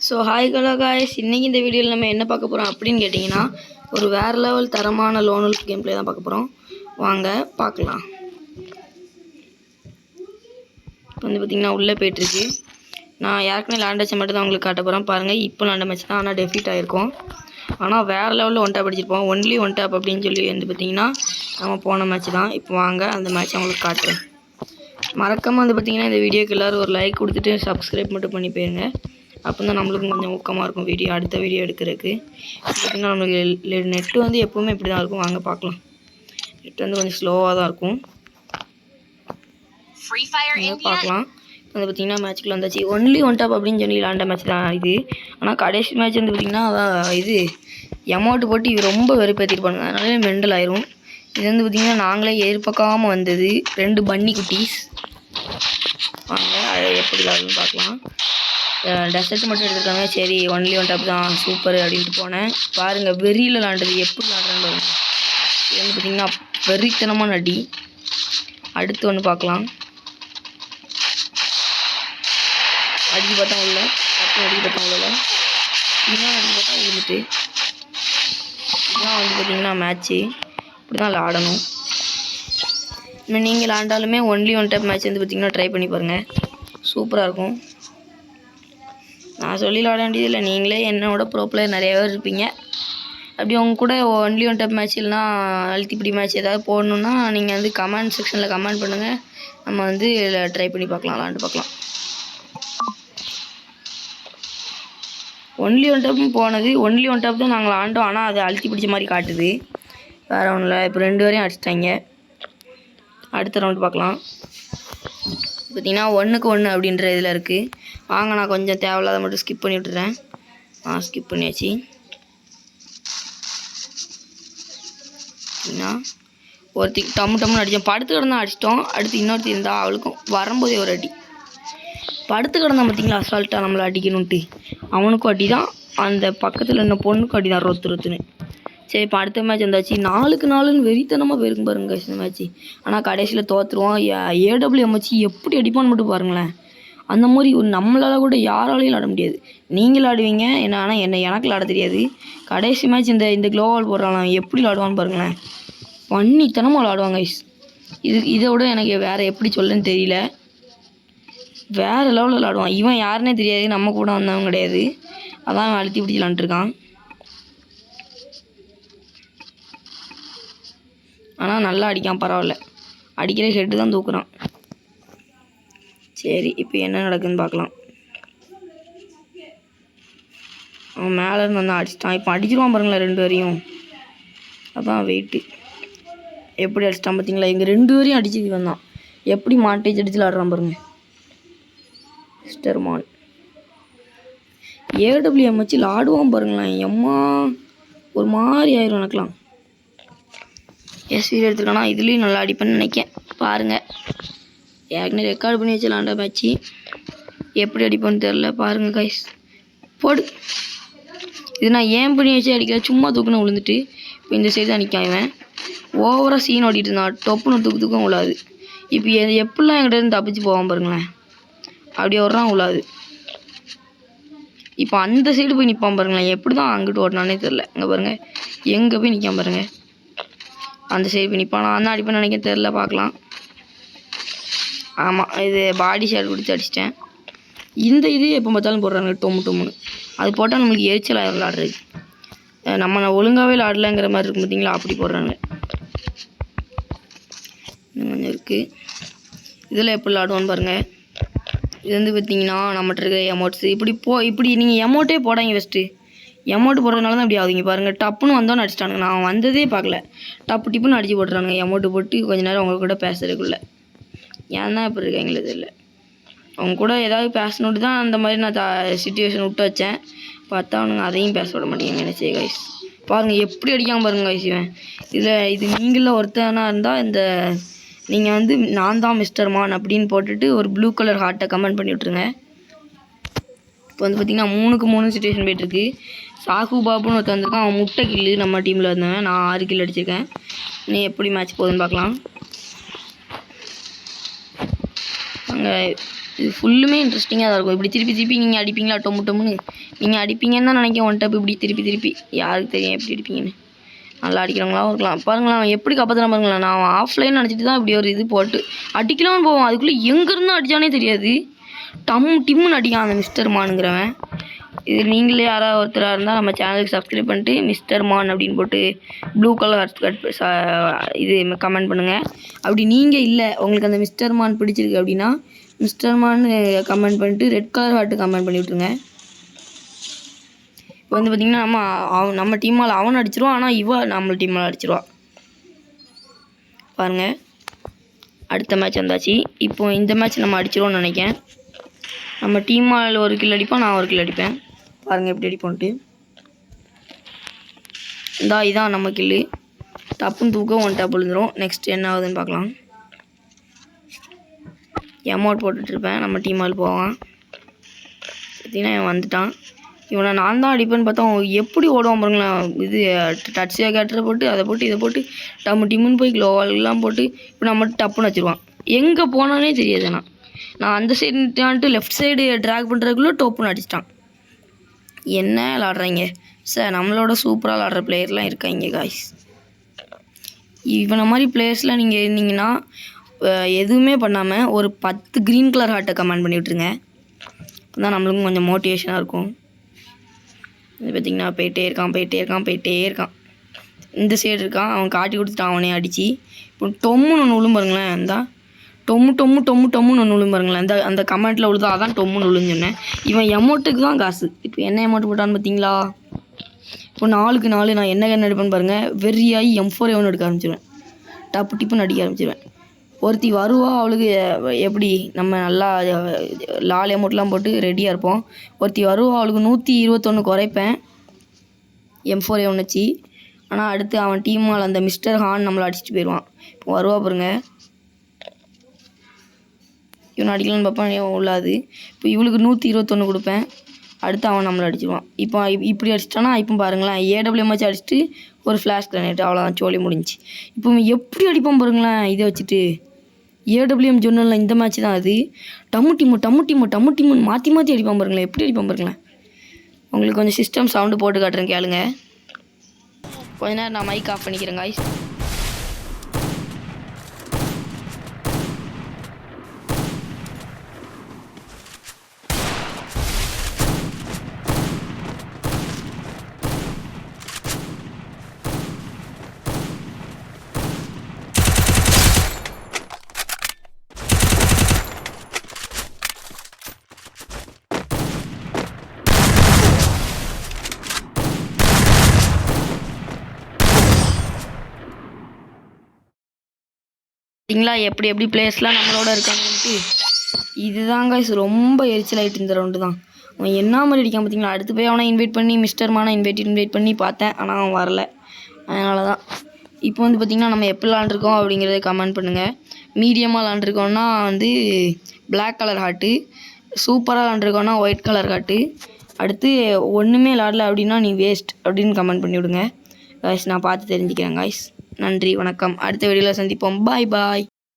So hi hello guys, இன்றைக்கி இந்த வீடியோவில் நம்ம என்ன பார்க்க போகிறோம் அப்படின்னு கேட்டிங்கன்னா, ஒரு வேறு லெவல் தரமான லோன் உல்ஃப் கேம் பிளே தான் பார்க்க போகிறோம். வாங்க பார்க்கலாம். இப்போ வந்து பார்த்திங்கன்னா உள்ளே போய்ட்டுருக்கு. நான் ஏற்கனவே லேண்ட் வச்ச மட்டும் தான் உங்களுக்கு காட்ட போகிறேன். பாருங்கள், இப்போ லேண்ட் மேட்ச் தான், ஆனால் டெஃபீட் ஆகிருக்கும். ஆனால் வேறு லெவலில் ஒன் டேப் அடிச்சிருப்போம். ஒன்லி ஒன் டேப் அப்படின்னு சொல்லி வந்து பார்த்திங்கன்னா நம்ம போன மேட்ச் தான். இப்போ வாங்க அந்த மேட்ச் உங்களுக்கு காட்டுறேன். மறக்காமல் வந்து பார்த்திங்கன்னா இந்த வீடியோக்கு எல்லோரும் ஒரு லைக் கொடுத்துட்டு சப்ஸ்கிரைப் மட்டும் பண்ணி போயிருங்க. அப்போ தான் நம்மளுக்கும் கொஞ்சம் ஊக்கமாக இருக்கும் அடுத்த வீடியோ எடுக்கிறதுக்கு. பார்த்திங்கன்னா நம்மளுக்கு நெட்டு வந்து எப்போவுமே இப்படி தான் இருக்கும். வாங்க பார்க்கலாம். நெட் வந்து கொஞ்சம் ஸ்லோவாக தான் இருக்கும். பார்க்கலாம். வந்து பார்த்திங்கன்னா மேட்ச்க்குள்ள வந்தாச்சு. ஒன்லி ஒன் டாப் அப்படின்னு சொல்லி விளாண்ட மேட்ச் தான் இது. ஆனால் கடைசி மேட்ச் வந்து பார்த்திங்கன்னா அதான் இது அமௌண்ட் போட்டு இது ரொம்ப வெறுப்பேற்றிருப்பாங்க. அதனால மெண்டல் ஆயிரும். இது வந்து பார்த்திங்கன்னா நாங்களே எதிர்பார்க்காமல் வந்தது 2 பன்னி குட்டீஸ். வாங்க எப்படி விளாடுன்னு பார்க்கலாம். டெசர்ட் மட்டும் எடுத்துருக்காங்க. சரி ஒன்லி ஒன் டாப் தான், சூப்பர் அப்படின்ட்டு போனேன். பாருங்கள் வெறியில் விளாண்டது எப்படி விளாட்றேன்னு பாருங்கள். இது வந்து பார்த்திங்கன்னா வெறித்தனமான அடி. அடுத்து ஒன்று பார்க்கலாம். அடிச்சு பார்த்தா உள்ள டப்பு அடிச்சு பார்த்தா உள்ள இன்னும் அடிச்சு பார்த்தா விழுந்துட்டு. இதுதான் வந்து பார்த்திங்கன்னா மேட்ச்சு. இப்படி தான் விளாடணும். இன்னும் நீங்கள் விளாண்டாலுமே ஒன்லி ஒன் டாப் மேட்ச் வந்து பார்த்திங்கன்னா ட்ரை பண்ணி பாருங்கள், சூப்பராக இருக்கும். நான் சொல்லி விளாட வேண்டியதில்லை, நீங்களே என்னோட ப்ரோ பிளேயர் நிறைய பேர் இருப்பீங்க. அப்படி அவங்க கூட ஒன்லி ஒன் டாப் மேட்ச் இல்லைனா அழுத்திப்பிடி மேட்ச் ஏதாவது போடணுன்னா நீங்கள் வந்து கமெண்ட் செக்ஷனில் கமெண்ட் பண்ணுங்கள். நம்ம வந்து ட்ரை பண்ணி பார்க்கலாம், விளாண்டு பார்க்கலாம். ஒன்லி ஒன் டாப்பும் போனது. ஒன்லி ஒன் டாப் தான் நாங்கள் ஆண்டோம். ஆனால் அது அழுத்தி பிடிச்ச மாதிரி காட்டுது, வேறு ஒன்றும் இல்லை. இப்போ 2 வரையும் அடிச்சிட்டாங்க. அடுத்த ரவுண்டு பார்க்கலாம். பார்த்திங்கன்னா 1க்கு 1 அப்படின்ற இதில் இருக்குது. வாங்க நான் கொஞ்சம் தேவையில்லாத மட்டும் ஸ்கிப் பண்ணி விட்டுறேன். ஸ்கிப் பண்ணியாச்சு. பார்த்திங்கன்னா ஒருத்தி டம்முன்னு அடித்தோம். படுத்து கிடந்தா அடிச்சிட்டோம். அடுத்து இன்னொருத்தி இருந்தால் அவளுக்கும் வரும்போதே ஒரு அடி. படுத்து கிடந்தான் பார்த்திங்களா அசால்ட்டாக நம்மளை அடிக்கணுன்ட்டு. அவனுக்கும் அடி தான், அந்த பக்கத்தில் இருந்த பொண்ணுக்கும் அடி தான், ரொத்துன்னு. சரி இப்போ அடுத்த மேட்ச் வந்தாச்சு. 4க்கு 4ன்னு வெறித்தனமாக போயிருக்கும் பாருங்க இந்த மேட்ச்சு. ஆனால் கடைசியில் தோற்றுருவோம். ஏடபிள்யூஎம் வச்சு எப்படி அடிப்பான்னு மட்டும் பாருங்களேன். அந்த மாதிரி நம்மளால் கூட யாராலையும் விளாட முடியாது. நீங்கள் விளாடுவீங்க என்ன, ஆனால் எனக்கு விளாட தெரியாது. கடைசி மேட்ச் இந்த க்ளோவால் போடுறான் எப்படி விளாடுவான்னு பாருங்களேன். பண்ணித்தனமாக விளாடுவாங்க. இதை விட எனக்கு வேறு எப்படி சொல்லன்னு தெரியல. வேறு லெவலில் விளாடுவான். இவன் யாருன்னே தெரியாது, நம்ம கூட வந்தவன் கிடையாது. அதான் அழுத்தி பிடிச்சி விளாண்டுருக்கான். ஆனால் நல்லா அடிக்கான், பரவாயில்ல. அடிக்கிற ஹெட்டு தான் தூக்குறான். சரி இப்போ என்ன நடக்குதுன்னு பார்க்கலாம். அவன் மேலே இருந்து வந்து அடிச்சிட்டான். இப்போ அடிச்சிருவான் பாருங்களேன் 2 வரையும். அதான் வெயிட்டு எப்படி அடிச்சிட்டான் பார்த்தீங்களா. இங்கே 2 வரையும் அடிச்சு வந்தான். எப்படி மாட்டேஜ் அடிச்சு விளாட்றான் பாருங்க மிஸ்டர் மான். ஏடபிள்யூஎம் வச்சு விளாடுவான் பாருங்களேன். எம்மா ஒரு மாதிரி ஆயிரும் எனக்குலாம். வீடியோ எடுத்துருக்கானா இதுலேயும் நல்லா அடிப்பேன்னு நினைக்கேன். பாருங்கள், ஏற்கனவே ரெக்கார்டு பண்ணி வச்சு விளாண்ட மேட்ச்சு. எப்படி அடிப்பேன்னு தெரில. பாருங்கள் கைஸ், போடு. இது நான் ஏன் பண்ணி வச்சு அடிக்கல, சும்மா தூக்குன்னு விழுந்துட்டு. இப்போ இந்த சைடு தான் நிற்கான் இவன். ஓவராக சீன் ஓடிட்டு இருந்தான். டொப்புன்னு தூக்கம் விழாது. இப்போ எப்படிலாம் என்கிட்ட இருந்து தப்பிச்சு போவான் பாருங்களேன். அப்படியே வர்றான் விழாது. இப்போ அந்த சைடு போய் நிற்பான் பாருங்களேன். எப்படி தான் அங்கிட்டு ஓட்டினானே தெரில. இங்கே பாருங்கள், எங்கே போய் நிற்கான் பாருங்கள். அந்த சைடு போய் நிற்பான். நான் தான் அடிப்பேன்னு நினைக்க தெரில, பார்க்கலாம். ஆமாம், இது பாடி ஷேட் கொடுத்து அடிச்சிட்டேன். இந்த இது எப்போ பார்த்தாலும் போடுறாங்க டொம்முன்னு. அது போட்டால் நம்மளுக்கு எரிச்சல் ஆயிரம் விளாடுறது. நம்ம ஒழுங்காகவே விளாடலைங்கிற மாதிரி இருக்கும் பார்த்தீங்களா, அப்படி போடுறாங்க. இன்னும் கொஞ்சம் இருக்குது. இதில் எப்படி விளாடுவோன்னு பாருங்கள். இது வந்து பார்த்திங்கன்னா நம்மகிட்ட இருக்கிற எமௌண்ட்ஸு இப்படி நீங்கள் எமௌண்ட்டே போடாங்க ஃபஸ்ட்டு. எமௌண்ட் போடுறதுனால தான் அப்படி ஆகுதுங்க பாருங்கள். டப்புன்னு வந்தோன்னு அடிச்சிட்டானுங்க. நான் வந்ததே பார்க்கல, டிப்புன்னு அடிச்சு போட்டுறானுங்க. எமௌண்ட்டு போட்டு கொஞ்ச நேரம் அவங்க கூட பேசுறதுக்குள்ளே. ஏன் தான் இப்படி இருக்காங்களே தெரியல. அவங்க கூட ஏதாவது பேசணுட்டு தான் அந்த மாதிரி நான் சிச்சுவேஷன் விட்டு வச்சேன். பார்த்தா அவனுங்க அதையும் பேச விட மாட்டேங்க. என்ன செய்ய கைஸ், பாருங்கள் எப்படி அடிக்காமல் பாருங்க கைஸ். இது நீங்களில் ஒருத்தனாக இருந்தால் நீங்கள் வந்து நான் தான் மிஸ்டர் மான் அப்படின்னு போட்டுட்டு ஒரு ப்ளூ கலர் ஹார்ட்டை கமெண்ட் பண்ணி விட்ருங்க. இப்போ வந்து பார்த்திங்கன்னா 3க்கு 3 சிச்சுவேஷன் போய்ட்டுருக்கு. சாகு பாபுன்னு ஒருத்தர் வந்திருக்கான். அவன் முட்டை கில்லு நம்ம டீமில் இருந்தவன். நான் 6 கில் அடிச்சிருக்கேன். நீ எப்படி மேட்ச் போகுதுன்னு பார்க்கலாம். அங்கே இது ஃபுல்லுமே இன்ட்ரெஸ்டிங்காக தான் இருக்கும். இப்படி திருப்பி திருப்பி நீங்கள் அடிப்பீங்களா டொம்முன்னு நீங்கள் அடிப்பீங்கன்னு தான் நினைக்கிறேன். ஒன் டைப் இப்படி திருப்பி யாருக்கு தெரியும் எப்படி அடிப்பீங்கன்னு. நல்லா அடிக்கிறவங்களாம் இருக்கலாம். பாருங்களேன் அவன் எப்படி காப்பாற்றுறான் பாருங்களேன். நான் ஆஃப்லைன் நினச்சிட்டு தான் இப்படி ஒரு இது போட்டு அடிக்கலாம்னு போவான். அதுக்குள்ளே எங்கேருந்து அடித்தானே தெரியாது. டிம்முன்னு அடிக்கான் அந்த மிஸ்டர் மானுங்கிறவன். இது நீங்களே யாராவது ஒருத்தராக இருந்தால் நம்ம சேனலுக்கு சப்ஸ்கிரைப் பண்ணிட்டு மிஸ்டர் மான் அப்படின்னு போட்டு ப்ளூ கலர் இது கமெண்ட் பண்ணுங்கள். அப்படி நீங்கள் இல்லை உங்களுக்கு அந்த மிஸ்டர் மான் பிடிச்சிருக்கு அப்படின்னா மிஸ்டர் மான் கமெண்ட் பண்ணிட்டு ரெட் கலர் ஹார்ட்டு கமெண்ட் பண்ணி விட்ருங்க. இப்போ வந்து பார்த்திங்கன்னா நம்ம டீமால் அவன் அடிச்சிருவான். ஆனால் நம்ம டீமால் அடிச்சிருவான். பாருங்கள் அடுத்த மேட்ச் வந்தாச்சு. இப்போ இந்த மேட்ச் நம்ம அடிச்சிருவோம்னு நினைக்கிறேன். நம்ம டீமால் ஒரு கில் அடிப்பான், நான் ஒரு கில் அடிப்பேன். பாருங்கள் எப்படி அடிப்போன்ட்டு. இதான் நம்ம கில்லு. டப்புன்னு தூக்க ஒன் டேப் விழுந்துடும். நெக்ஸ்ட் என்ன ஆகுதுன்னு பார்க்கலாம். எமௌண்ட் போட்டுட்ருப்பேன். நம்ம டீமால் போவான். பார்த்தீங்கன்னா இவன் வந்துட்டான். இவனை நான் தான் அடிப்பேன்னு பார்த்தா எப்படி ஓடுவான் பாருங்களேன். இது டச் கேட்டரை போட்டு அதை போட்டு இதை போட்டு டிம்முன்னு போய் க்ளோவால்லாம் போட்டு இப்போ நம்ம டப்புன்னு வச்சுருவான். எங்கே போனானே தெரியாது. நான் அந்த சைடு லெஃப்ட் சைடு ட்ராக் பண்ணுறதுக்குள்ளே டோப்புன்னு அடிச்சிட்டான். என்ன விளாட்றாங்க சார். நம்மளோட சூப்பராக விளாட்ற பிளேயர்லாம் இருக்காங்க காய்ஸ். இவனை மாதிரி பிளேயர்ஸ்லாம் நீங்கள் இருந்தீங்கன்னா எதுவுமே பண்ணாமல் ஒரு 10 க்ரீன் கலர் ஹார்ட்டை கமெண்ட் பண்ணி விட்ருங்க. அப்போ தான் நம்மளுக்கும் கொஞ்சம் மோட்டிவேஷனாக இருக்கும். இது பார்த்திங்கன்னா போயிட்டே இருக்கான். இந்த சைடு இருக்கான். அவன் காட்டி கொடுத்துட்டான் அவனே அடித்து. இப்போ டொம்முன்னு ஒன்று விழும் பாருங்களேன். இந்த டொம்முன்னு ஒன்று விழும் பாருங்களேன். அந்த கமெண்ட்டில் விழுதா அதான் டொம்முன்னு விழுன்னு சொன்னேன். இவன் எமௌண்ட்டுக்கு தான் காசு. இப்போ என்ன எமௌண்ட் போட்டான்னு பார்த்தீங்களா. இப்போ 4க்கு 4 நான் என்ன எடுப்பேன்னு பாருங்கள். வெறியாகி M4A1 எடுக்க ஆரம்பிச்சிடுவேன். டிப்புன்னு அடிக்க ஆரம்பிச்சிடுவேன். ஒருத்தி வருவா. அவளுக்கு எப்படி நம்ம நல்லா லால் எமௌண்ட்லாம் போட்டு ரெடியாக இருப்போம். ஒருத்தி வருவா. அவளுக்கு 121 குறைப்பேன் M4A1 வச்சு. ஆனால் அடுத்து அவன் டீமால் அந்த மிஸ்டர் ஹான் நம்மளை அடிச்சுட்டு போயிடுவான். இப்போ வருவா பாருங்க. இவனை அடிக்கலான்னு பார்ப்பான் உள்ளாது. இப்போ இவளுக்கு 121 கொடுப்பேன். அடுத்து அவன் நம்மளை அடிச்சிடுவான். இப்போ இப்படி அடிச்சிட்டானா இப்போ பாருங்களேன் AWM வச்சு அடிச்சுட்டு ஒரு ஃப்ளாஷ் கிரனேட் அவ்வளோதான் சோழி முடிஞ்சிச்சு. இப்போ எப்படி அடிப்பான் பாருங்களேன். இதை வச்சுட்டு AWM ஜொன்னலில் இந்த மேட்ச் தான் அது. டம்மு டிம்முன்னு மாற்றி அடிப்பான் பாருங்களேன். எப்படி அடிப்பான் பாருங்களேன். உங்களுக்கு கொஞ்சம் சிஸ்டம் சவுண்டு போட்டு காட்டுறேன் கேளுங்க. கொஞ்ச நேரம் நான் மைக் ஆஃப் பண்ணிக்கிறேன் காய்ஸ். பார்த்தீங்களா எப்படி பிளேயர்ஸ்லாம் நம்மளோட இருக்காங்கன்ட்டு. இதுதாங்க ரொம்ப எரிச்சல் ஆகிட்டு இந்த ரவுண்டு தான். அவன் என்ன மாதிரி அடிக்கான் பார்த்தீங்களா. அடுத்து போய் அவனை இன்வைட் பண்ணி மிஸ்டர் மானை இன்வைட் பண்ணி பார்த்தேன். ஆனால் அவன் வரல. அதனால தான் இப்போ வந்து பார்த்திங்கன்னா நம்ம எப்படி விளாண்டுருக்கோம் அப்படிங்கிறத கமெண்ட் பண்ணுங்கள். மீடியமாக விளாண்டுருக்கோன்னா வந்து பிளாக் கலர் ஹார்ட்டு, சூப்பராக விளாண்டுருக்கோன்னா ஒயிட் கலர் ஹார்ட்டு, அடுத்து ஒன்றுமே விளாடல அப்படின்னா நீ வேஸ்ட் அப்படின்னு கமெண்ட் பண்ணி விடுங்க காய்ஸ். நான் பார்த்து தெரிஞ்சுக்கிறேன் காய்ஸ். நன்றி வணக்கம். அடுத்த வீடியோவில் சந்திப்போம். பாய்.